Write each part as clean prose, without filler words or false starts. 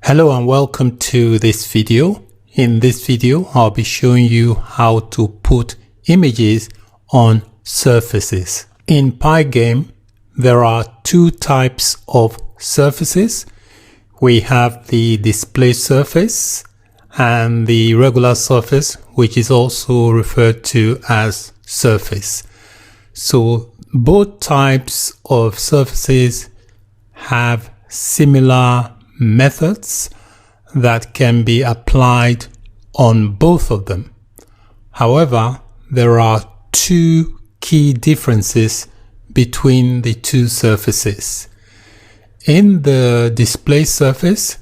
Hello and welcome to this video. In this video, I'll be showing you how to put images on surfaces. In Pygame, there are two types of surfaces. We have the display surface and the regular surface, which is also referred to as surface. So both types of surfaces have similar methods that can be applied on both of them. However, there are two key differences between the two surfaces. In the display surface,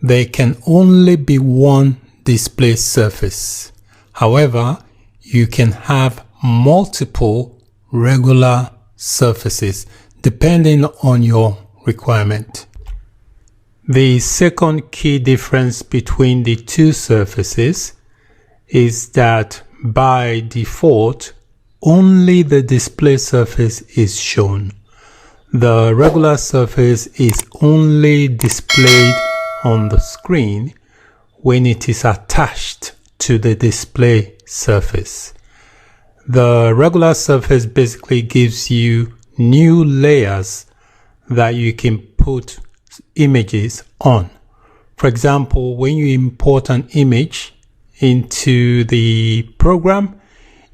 there can only be one display surface. However, you can have multiple regular surfaces depending on your requirement. The second key difference between the two surfaces is that by default, only the display surface is shown. The regular surface is only displayed on the screen when it is attached to the display surface. The regular surface basically gives you new layers that you can put images on. For example, when you import an image into the program,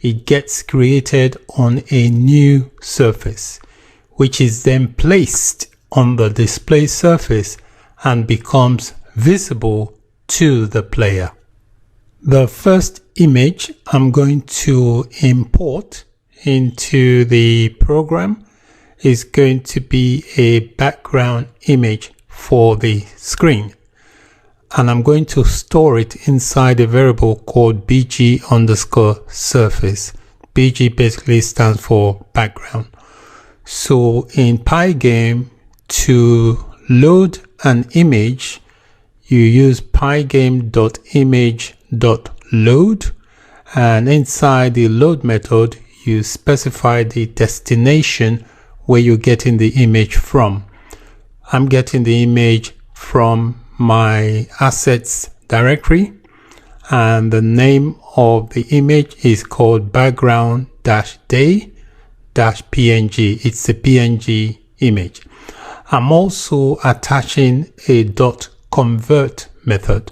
it gets created on a new surface, which is then placed on the display surface and becomes visible to the player. The first image I'm going to import into the program is going to be a background image for the screen, and I'm going to store it inside a variable called bg_surface. bg basically stands for background. So in Pygame, to load an image, you use pygame.image.load, and inside the load method you specify the destination where you're getting the image from. I'm getting the image from my assets directory, and the name of the image is called background-day-png. It's a PNG image. I'm also attaching a .convert method.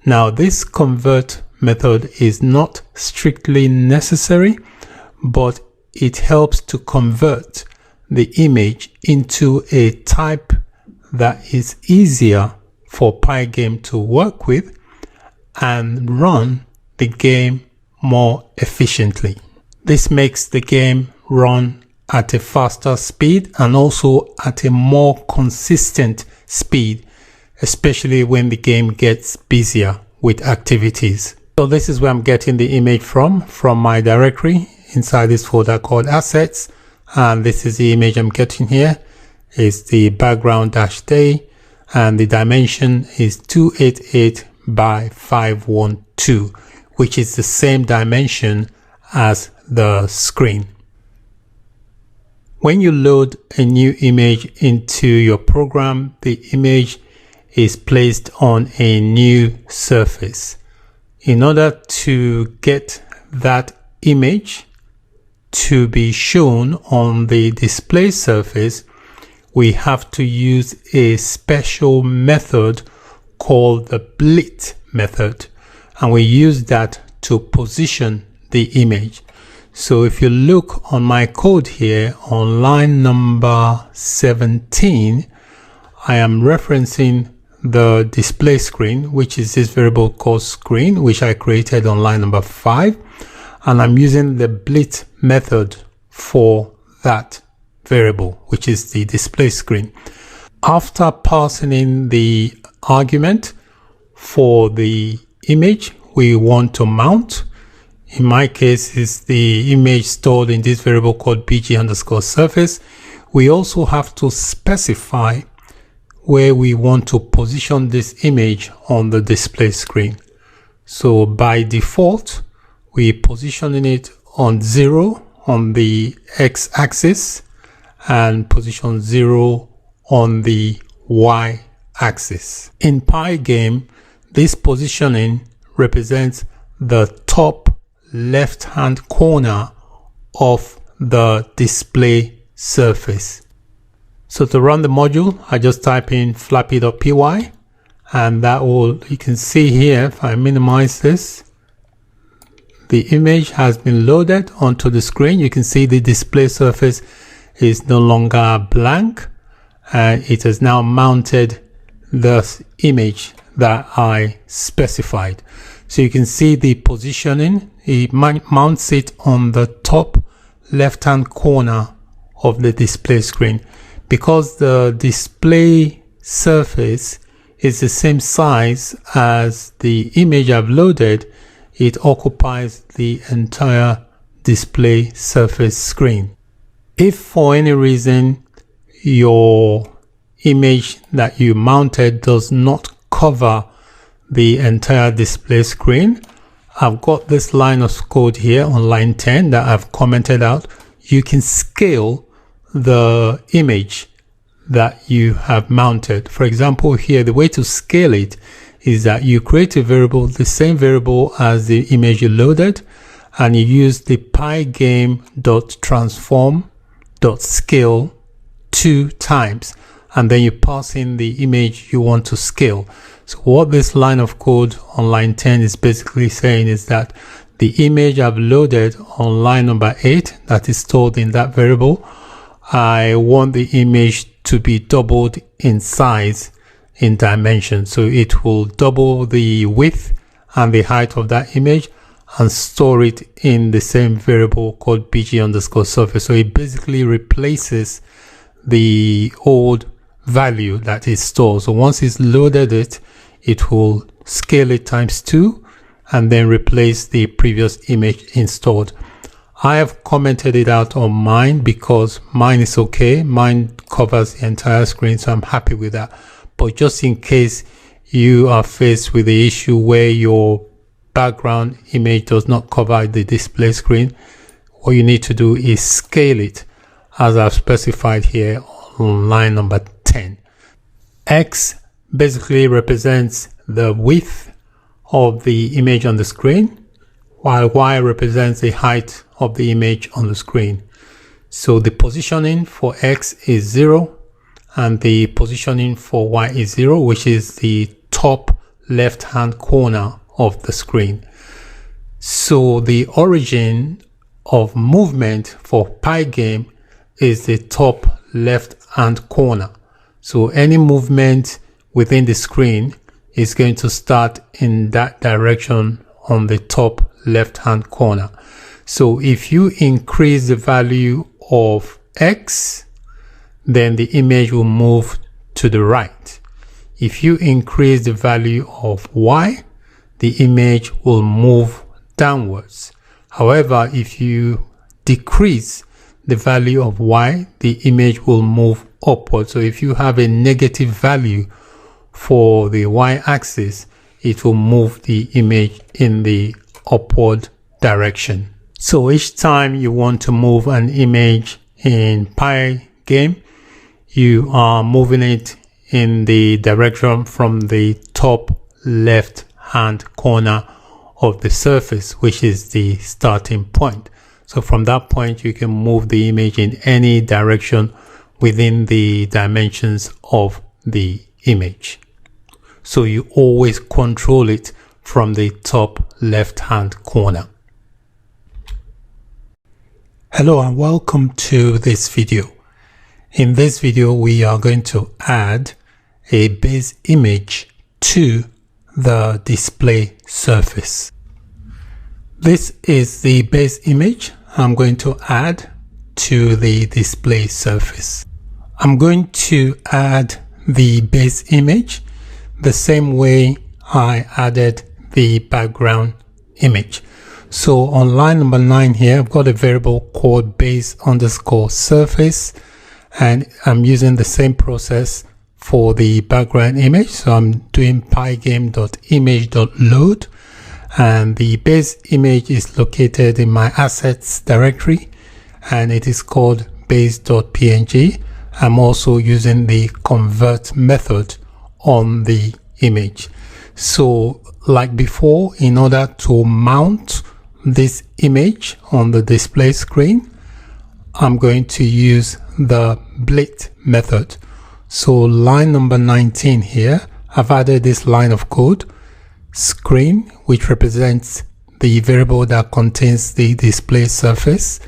Now this convert method is not strictly necessary, but it helps to convert the image into a type that is easier for Pygame to work with and run the game more efficiently. This makes the game run at a faster speed and also at a more consistent speed, especially when the game gets busier with activities. So this is where I'm getting the image from my directory inside this folder called assets, and this is the image I'm getting here. Is the background-day, and the dimension is 288 by 512, which is the same dimension as the screen. When you load a new image into your program, the image is placed on a new surface. In order to get that image to be shown on the display surface, we have to use a special method called the blit method, and we use that to position the image. So if you look on my code here on line number 17, I am referencing the display screen, which is this variable called screen, which I created on line number 5, and I'm using the blit method for that variable, which is the display screen. After passing in the argument for the image we want to mount, in my case is the image stored in this variable called bg_surface, we also have to specify where we want to position this image on the display screen. So by default, we're positioning it on 0 on the x-axis and position 0 on the y axis. In pygame, this positioning represents the top left-hand corner of the display surface. So to run the module, I just type in flappy.py, and that will, you can see here, if I minimize this, the image has been loaded onto the screen. You can see the display surface is no longer blank, and it has now mounted the image that I specified. So you can see the positioning. It mounts it on the top left-hand corner of the display screen. Because the display surface is the same size as the image I've loaded, it occupies the entire display surface screen. If for any reason your image that you mounted does not cover the entire display screen, I've got this line of code here on line 10 that I've commented out. You can scale the image that you have mounted. For example, here, the way to scale it is that you create a variable, the same variable as the image you loaded, and you use the pygame.transform.scale 2 times, and then you pass in the image you want to scale. So what this line of code on line 10 is basically saying is that the image I've loaded on line number 8 that is stored in that variable, I want the image to be doubled in size in dimension. So it will double the width and the height of that image and store it in the same variable called bg_surface. So it basically replaces the old value that is stored. So once it's loaded it will scale it times 2 and then replace the previous image installed. I have commented it out on mine because mine is okay. Mine covers the entire screen, so I'm happy with that. But just in case you are faced with the issue where your background image does not cover the display screen, what you need to do is scale it as I've specified here on line number 10. X basically represents the width of the image on the screen, while Y represents the height of the image on the screen. So the positioning for X is 0 and the positioning for Y is 0, which is the top left hand corner of the screen. So the origin of movement for pygame is the top left hand corner. So any movement within the screen is going to start in that direction on the top left hand corner. So if you increase the value of X, then the image will move to the right. If you increase the value of Y, the image will move downwards. However, if you decrease the value of Y, the image will move upwards. So if you have a negative value for the Y axis, it will move the image in the upward direction. So each time you want to move an image in pygame, you are moving it in the direction from the top left hand corner of the surface, which is the starting point. So from that point, you can move the image in any direction within the dimensions of the image. So you always control it from the top left hand corner. Hello and welcome to this video. In this video, we are going to add a base image to the display surface. This is the base image I'm going to add to the display surface. I'm going to add the base image the same way I added the background image. So on line number 9 here, I've got a variable called base_surface, and I'm using the same process for the background image. So I'm doing pygame.image.load, and the base image is located in my assets directory and it is called base.png. I'm also using the convert method on the image. So like before, in order to mount this image on the display screen, I'm going to use the bleed method. So line number 19 here, I've added this line of code, screen, which represents the variable that contains the display surface,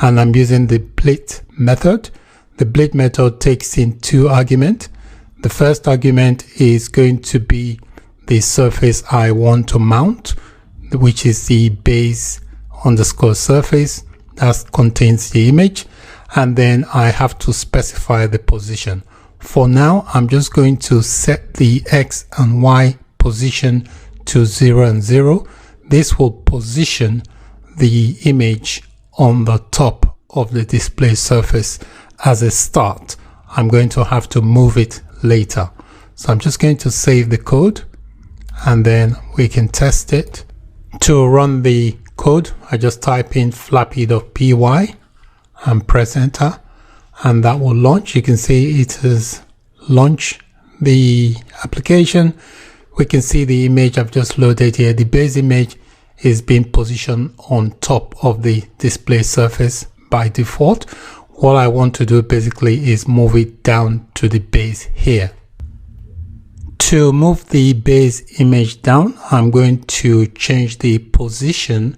and I'm using the bleed method. The bleed method takes in two arguments. The first argument is going to be the surface I want to mount, which is the base underscore surface that contains the image, and then I have to specify the position. For now, I'm just going to set the X and Y position to 0 and 0. This will position the image on the top of the display surface as a start. I'm going to have to move it later. So I'm just going to save the code and then we can test it. To run the code, I just type in flappy.py and press enter, and that will launch. You can see it has launched the application. We can see the image I've just loaded here. The base image is being positioned on top of the display surface by default. What I want to do basically is move it down to the base here. To move the base image down, I'm going to change the position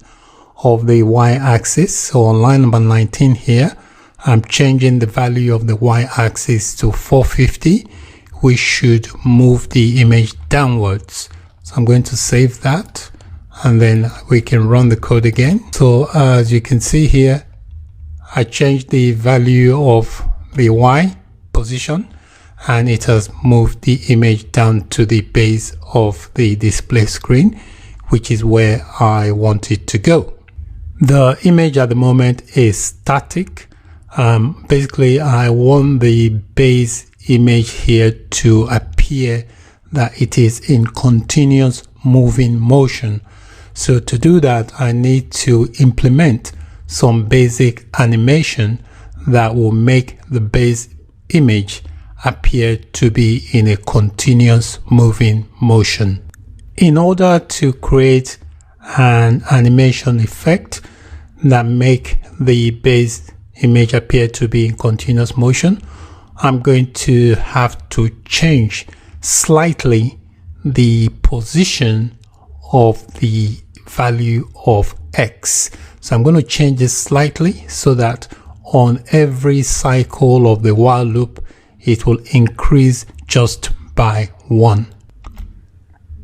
of the y-axis. So on line number 19 here, I'm changing the value of the y-axis to 450. We should move the image downwards. So I'm going to save that and then we can run the code again. So as you can see here, I changed the value of the y position and it has moved the image down to the base of the display screen, which is where I want it to go. The image at the moment is static. Basically, I want the base image here to appear that it is in continuous moving motion. So to do that, I need to implement some basic animation that will make the base image appear to be in a continuous moving motion. In order to create an animation effect that make the base image appear to be in continuous motion, I'm going to have to change slightly the position of the value of X. So I'm going to change this slightly so that on every cycle of the while loop, it will increase just by 1.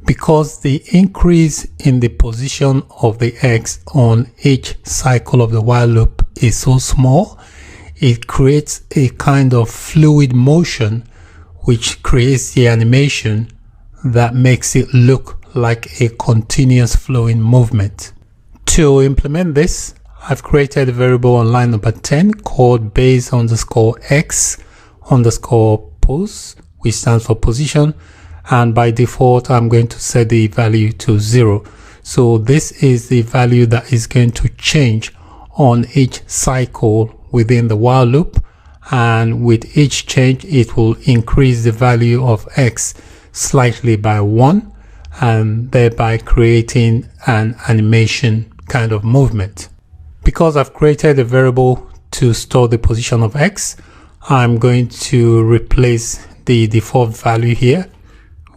Because the increase in the position of the X on each cycle of the while loop is so small, it creates a kind of fluid motion which creates the animation that makes it look like a continuous flowing movement. To implement this, I've created a variable on line number 10 called base underscore X underscore pose, which stands for position, and by default I'm going to set the value to 0. So this is the value that is going to change on each cycle within the while loop, and with each change it will increase the value of X slightly by 1 and thereby creating an animation kind of movement. Because I've created a variable to store the position of X, I'm going to replace the default value here,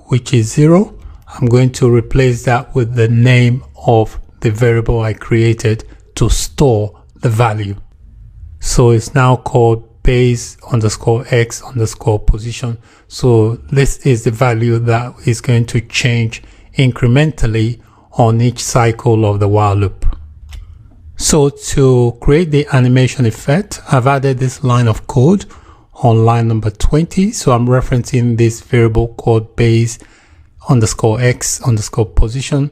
which is 0. I'm going to replace that with the name of the variable I created to store the value. So it's now called base underscore X underscore position. So this is the value that is going to change incrementally on each cycle of the while loop. So to create the animation effect, I've added this line of code on line number 20. So I'm referencing this variable called base underscore X underscore position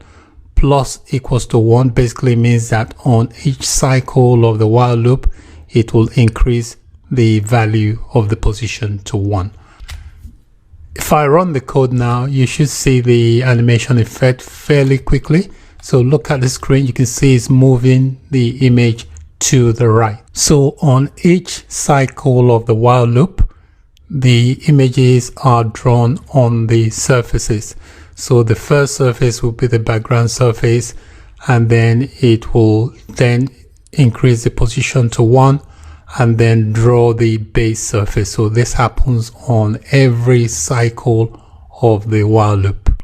plus equals to 1 basically means that on each cycle of the while loop, it will increase the value of the position to 1. If I run the code now, you should see the animation effect fairly quickly. So look at the screen, you can see it's moving the image to the right. So on each cycle of the while loop, the images are drawn on the surfaces. So the first surface will be the background surface, and then it will then increase the position to 1 and then draw the base surface. So this happens on every cycle of the while loop.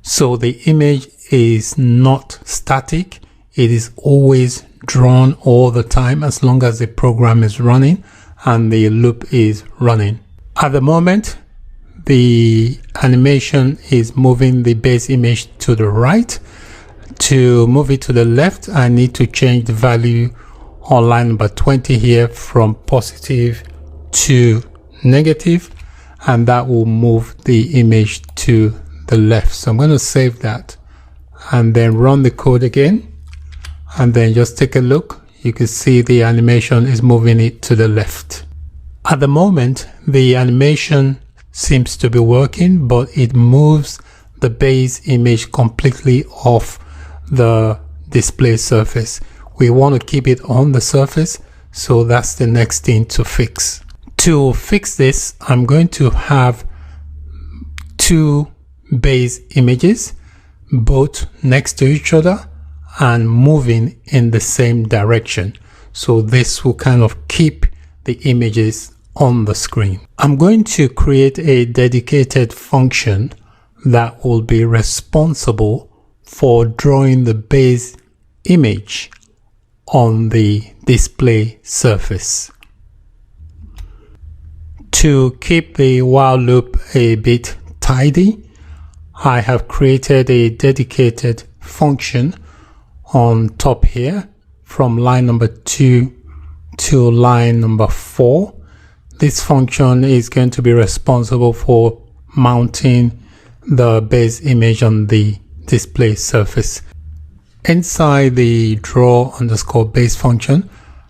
So the image is not static. It is always drawn all the time as long as the program is running and the loop is running. At the moment, the animation is moving the base image to the right. To move it to the left, I need to change the value on line number 20 here from positive to negative, and that will move the image to the left. So I'm going to save that and then run the code again, and then just take a look. You can see the animation is moving it to the left. At the moment, the animation seems to be working, but it moves the base image completely off the display surface. We want to keep it on the surface, so that's the next thing to fix. To fix this, I'm going to have two base images, both next to each other and moving in the same direction. So this will kind of keep the images on the screen. I'm going to create a dedicated function that will be responsible for drawing the base image on the display surface. To keep the while loop a bit tidy, I have created a dedicated function on top here from line number 2 to line number 4. This function is going to be responsible for mounting the base image on the display surface. Inside the draw_base function,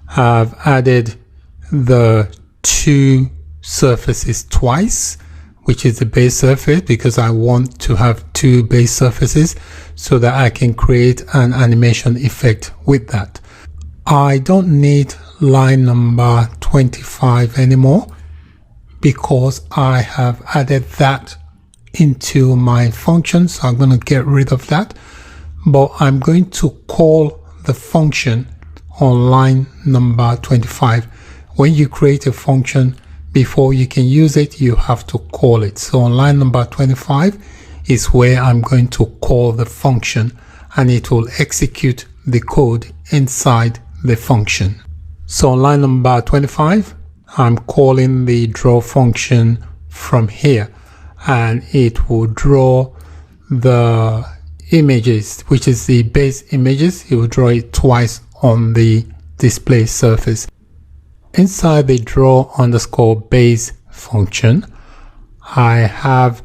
I've added the two surfaces twice, which is the base surface, because I want to have two base surfaces so that I can create an animation effect with that. I don't need line number 25 anymore because I have added that into my function, so I'm going to get rid of that. But I'm going to call the function on line number 25. When you create a function, before you can use it, you have to call it. So on line number 25 is where I'm going to call the function, and it will execute the code inside the function. So on line number 25, I'm calling the draw function from here, and it will draw the images, which is the base images. It will draw it twice on the display surface. Inside the draw_base function, I have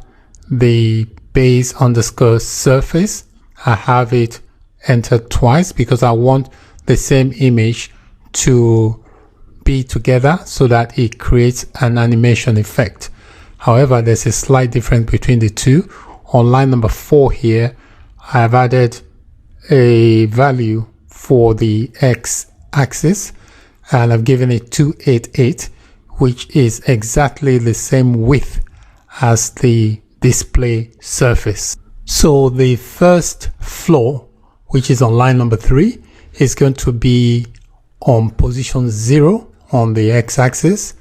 the base_surface. I have it entered twice because I want the same image to be together so that it creates an animation effect. However, there's a slight difference between the two. On line number 4 here, I have added a value for the x-axis, and I've given it 288, which is exactly the same width as the display surface. So the first floor, which is on line number 3, is going to be on position 0 on the x-axis,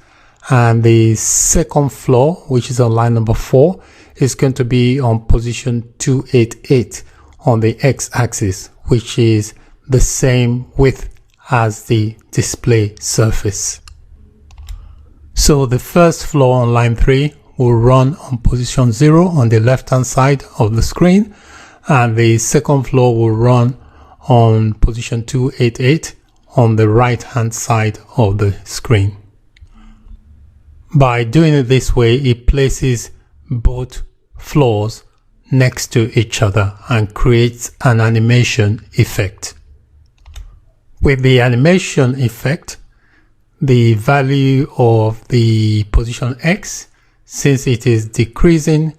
and the second floor, which is on line number 4, is going to be on position 288 on the x-axis, which is the same width as the display surface. So the first floor on line 3 will run on position 0 on the left hand side of the screen, and the second floor will run on position 288 on the right hand side of the screen. By doing it this way, it places both floors next to each other and creates an animation effect. With the animation effect, the value of the position X, since it is decreasing,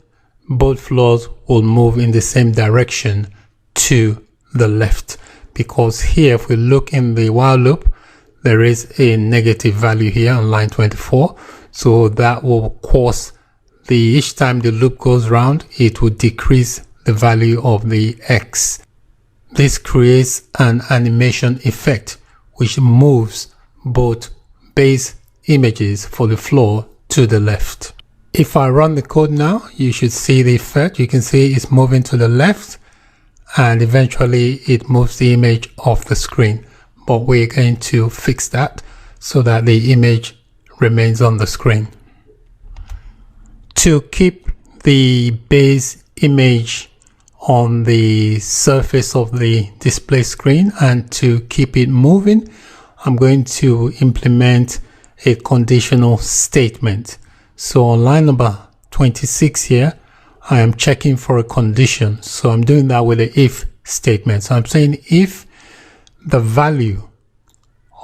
both floors will move in the same direction to the left, because here if we look in the while loop, there is a negative value here on line 24. So that will cause each time the loop goes round, it will decrease the value of the X. This creates an animation effect which moves both base images for the floor to the left. If I run the code now, you should see the effect. You can see it's moving to the left and eventually it moves the image off the screen. But we're going to fix that so that the image remains on the screen. To keep the base image on the surface of the display screen and to keep it moving, I'm going to implement a conditional statement. So on line number 26 here, I am checking for a condition. So I'm doing that with the if statement. So I'm saying if the value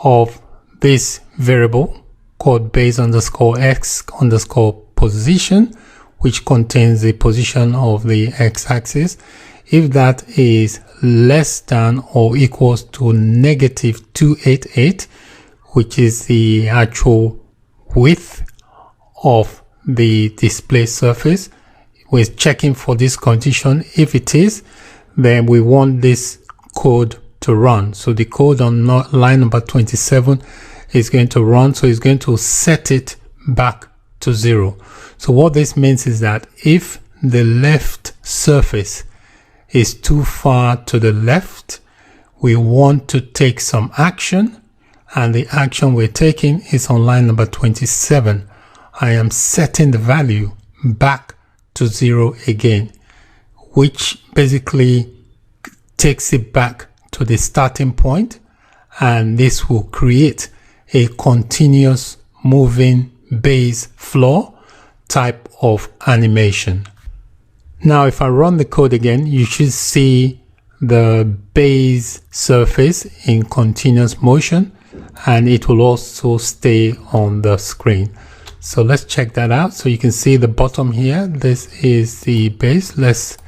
of this variable called base underscore x underscore position, which contains the position of the x-axis, if that is less than or equals to negative 288, which is the actual width of the display surface, we're checking for this condition. If it is, then we want this code to run. So the code on line number 27 is going to run. So it's going to set it back to 0. So what this means is that if the left surface is too far to the left, we want to take some action, and the action we're taking is on line number 27. I am setting the value back to 0 again, which basically takes it back to the starting point, and this will create a continuous moving base floor type of animation. Now if I run the code again, you should see the base surface in continuous motion, and it will also stay on the screen. So let's check that out. So you can see the bottom here, this is the base. Let's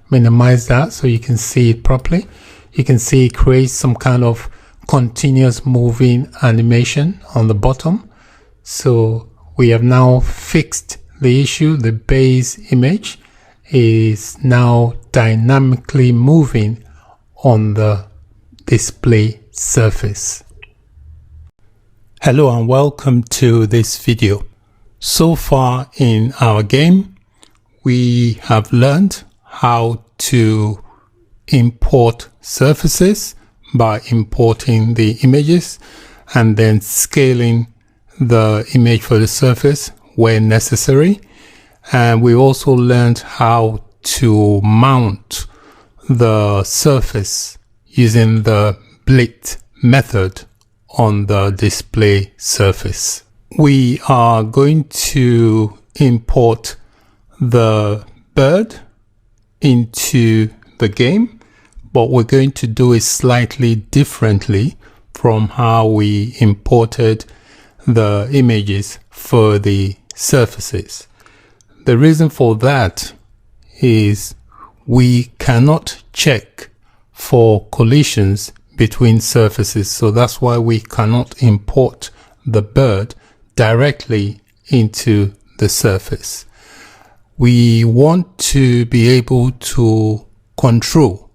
minimize that so you can see it properly. You can see it creates some kind of continuous moving animation on the bottom. So we have now fixed the issue. The base image is now dynamically moving on the display surface. Hello and welcome to this video. So far in our game, we have learned how to import surfaces by importing the images and then scaling the image for the surface where necessary. And we also learned how to mount the surface using the blit method on the display surface. We are going to import the bird into the game, but we're going to do it slightly differently from how we imported the images for the surfaces. The reason for that is we cannot check for collisions between surfaces, so that's why we cannot import the bird directly into the surface. We want to be able to control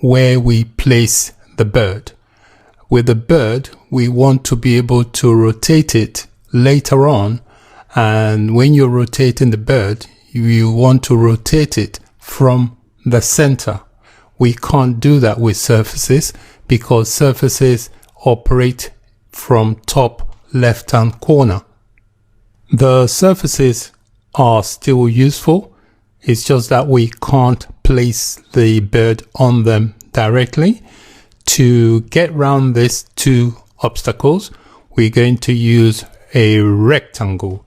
where we place the bird. With the bird, we want to be able to rotate it later on, and when you're rotating the bird, you want to rotate it from the center. We can't do that with surfaces because surfaces operate from top left-hand corner. The surfaces are still useful. It's just that we can't place the bird on them directly. To get around these two obstacles, we're going to use a rectangle.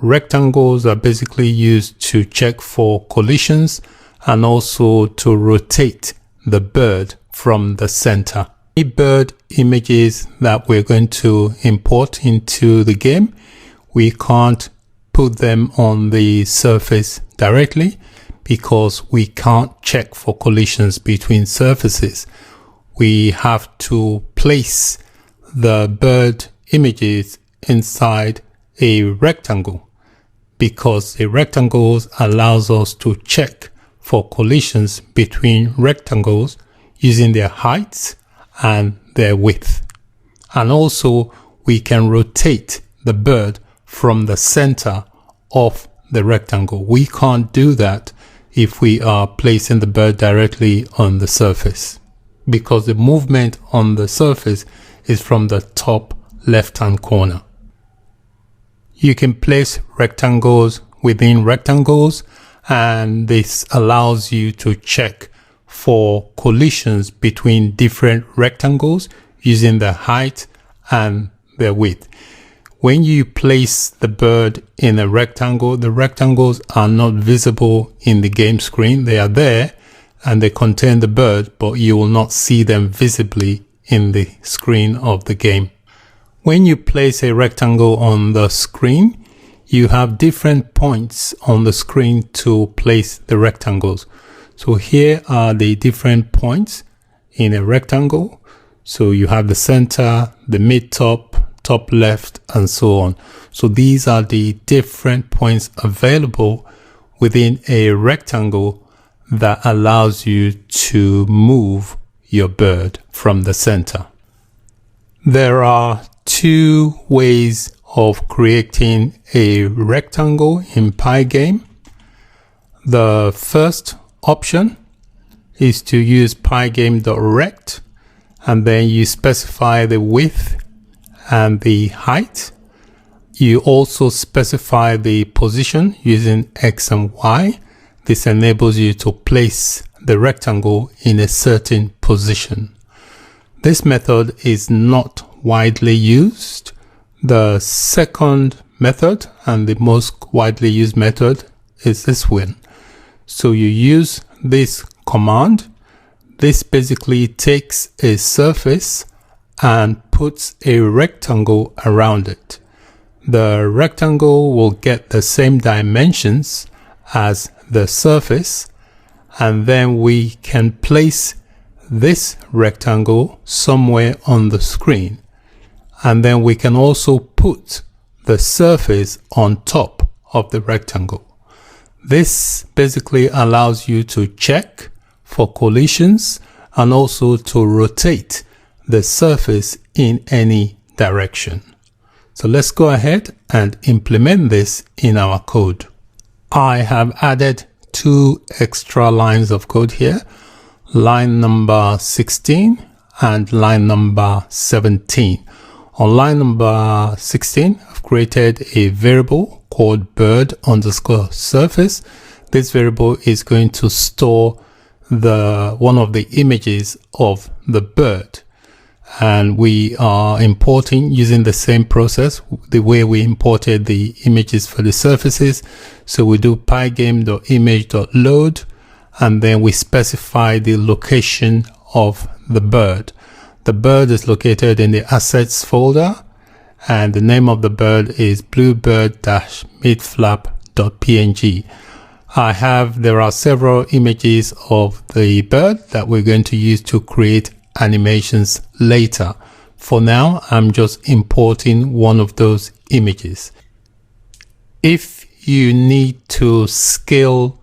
Rectangles are basically used to check for collisions and also to rotate the bird from the center. The bird images that we're going to import into the game, we can't put them on the surface directly because we can't check for collisions between surfaces. We have to place the bird images inside a rectangle, because a rectangle allows us to check for collisions between rectangles using their heights and their width. And also we can rotate the bird from the center of the rectangle. We can't do that if we are placing the bird directly on the surface, because the movement on the surface is from the top left-hand corner. You can place rectangles within rectangles, and this allows you to check for collisions between different rectangles using the height and their width. When you place the bird in a rectangle, the rectangles are not visible in the game screen. They are there and they contain the bird, but you will not see them visibly in the screen of the game. When you place a rectangle on the screen, you have different points on the screen to place the rectangles. So here are the different points in a rectangle. So you have the center, the mid-top, top left, and so on. So these are the different points available within a rectangle that allows you to move your bird from the center. There are two ways of creating a rectangle in Pygame. The first option is to use pygame.rect, and then you specify the width and the height. You also specify the position using X and Y. This enables you to place the rectangle in a certain position. This method is not widely used. The second method and the most widely used method is this one. So you use this command. This basically takes a surface and puts a rectangle around it. The rectangle will get the same dimensions as the surface, and then we can place this rectangle somewhere on the screen, and then we can also put the surface on top of the rectangle. This basically allows you to check for collisions and also to rotate the surface in any direction. So let's go ahead and implement this in our code. I have added two extra lines of code here, line number 16 and line number 17. On line number 16, I've created a variable called bird_surface. This variable is going to store one of the images of the bird, and we are importing using the same process the way we imported the images for the surfaces. So we do pygame.image.load, and then we specify the location of the bird. The bird is located in the assets folder, and the name of the bird is bluebird-midflap.png. There are several images of the bird that we're going to use to create animations later. For now, I'm just importing one of those images. If you need to scale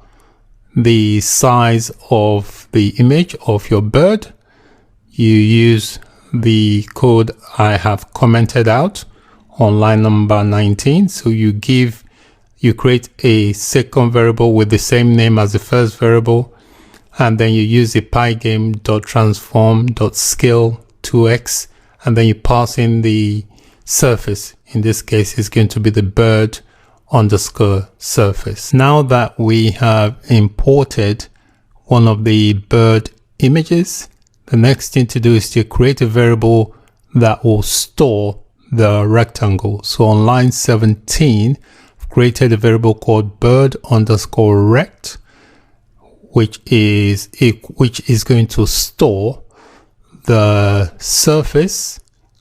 the size of the image of your bird, you use the code I have commented out on line number 19. So you create a second variable with the same name as the first variable, and then you use the pygame.transform.scale 2x, and then you pass in the surface. In this case, it's going to be the bird_surface. Now that we have imported one of the bird images, the next thing to do is to create a variable that will store the rectangle. So on line 17, I've created a variable called bird_rect, which is going to store the surface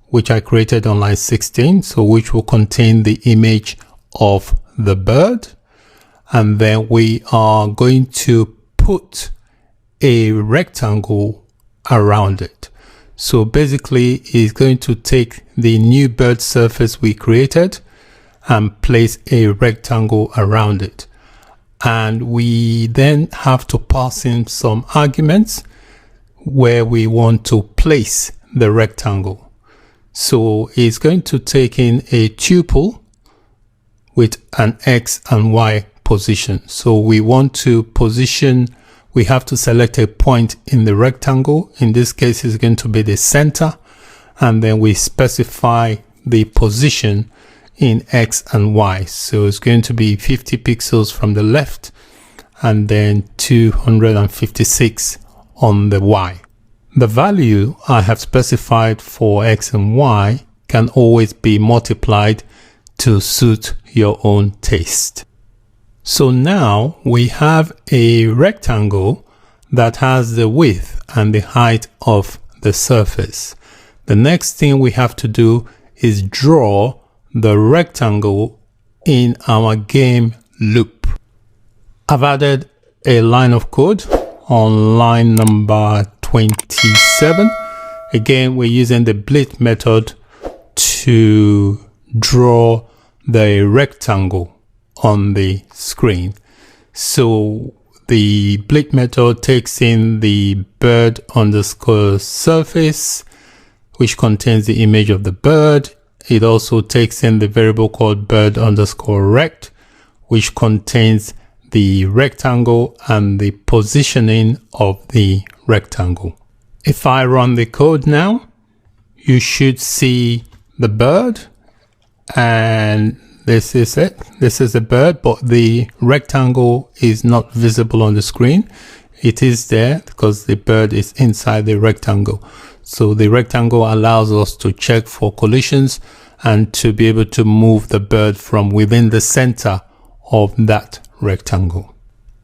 which I created on line 16, so which will contain the image of the bird, and then we are going to put a rectangle around it. So basically it's going to take the new bird surface we created, and place a rectangle around it. And we then have to pass in some arguments where we want to place the rectangle. So it's going to take in a tuple with an X and Y position. So we want to position, we have to select a point in the rectangle. In this case, it's going to be the center. And then we specify the position in X and Y. So it's going to be 50 pixels from the left and then 256 on the Y. The value I have specified for X and Y can always be multiplied to suit your own taste. So now we have a rectangle that has the width and the height of the surface. The next thing we have to do is draw the rectangle in our game loop. I've added a line of code on line number 27. Again, we're using the bleed method to draw the rectangle on the screen. So the bleed method takes in the bird underscore surface, which contains the image of the bird. It also takes in the variable called bird underscore rect, which contains the rectangle and the positioning of the rectangle. If I run the code now, you should see the bird, and this is it. This is the bird, but the rectangle is not visible on the screen. It is there because the bird is inside the rectangle. So the rectangle allows us to check for collisions and to be able to move the bird from within the center of that rectangle.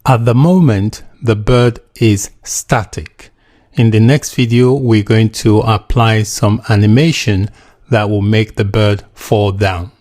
At the moment, the bird is static. In the next video, we're going to apply some animation that will make the bird fall down.